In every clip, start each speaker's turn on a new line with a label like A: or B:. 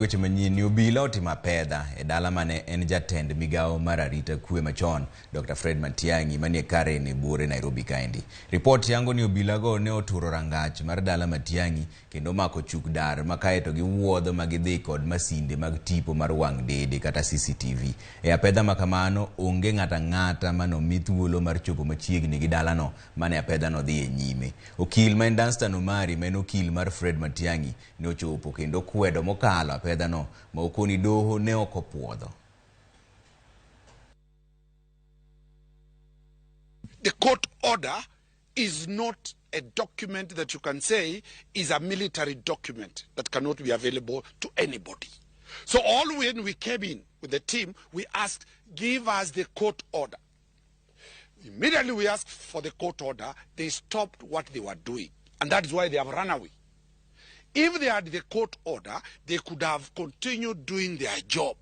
A: Weche manyien ni obila otimo Apedha e dala mane en jatend migawo mar arita kwe machon Dr. Fred Matiang'i manie kare ni Buore Nairobi kaendi. Ripot yango ni obilago ne oturo rangach mar dala Matiang'i kendo mako chuk dar makaeto giwuodho magidhi kod masinde mag tipo mar wang' dede kata CCTV. E Apedha makamano onge ng'ata manomi thuolo mar chopo machiegni gi dalano mane Apedha no dhi e nyime. Okil ma Danstan Omari ma en okil mar Fred Matiang'i ne ochopo kendo kwedo mokalo Apedha no ma okoni doho ne okopuodho.
B: The court order is not a document that you can say is a military document that cannot be available to anybody. So when we came in with the team, we asked, give us the court order. Immediately we asked for the court order, they stopped what they were doing. And that is why they have run away. If they had the court order, they could have continued doing their job.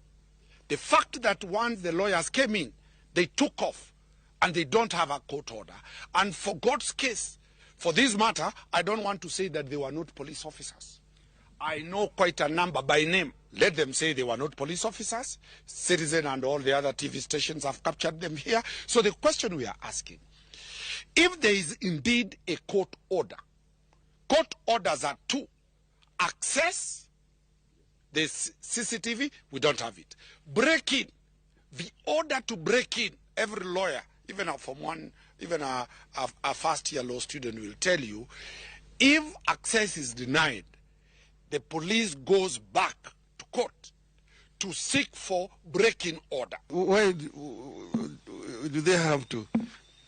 B: The fact that once the lawyers came in, they took off and they don't have a court order. And for God's case, for this matter, I don't want to say that they were not police officers. I know quite a number by name. Let them say they were not police officers. Citizen and all the other TV stations have captured them here. So the question we are asking, if there is indeed a court court orders are two. Access the CCTV, we don't have it. Break in, the order to break in, every lawyer, even a first-year law student will tell you, if access is denied, the police goes back to court to seek for break-in order.
C: Why do they have to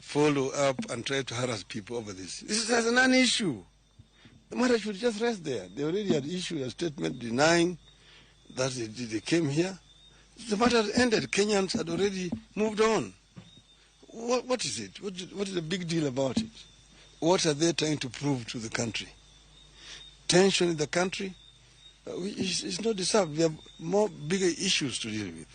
C: follow up and try to harass people over this? This is a non-issue. The matter should just rest there. They already had issued a statement denying that they came here. The matter ended. Kenyans had already moved on. What is it? What is the big deal about it? What are they trying to prove to the country? Tension in the country is not deserved. We have bigger issues to deal with.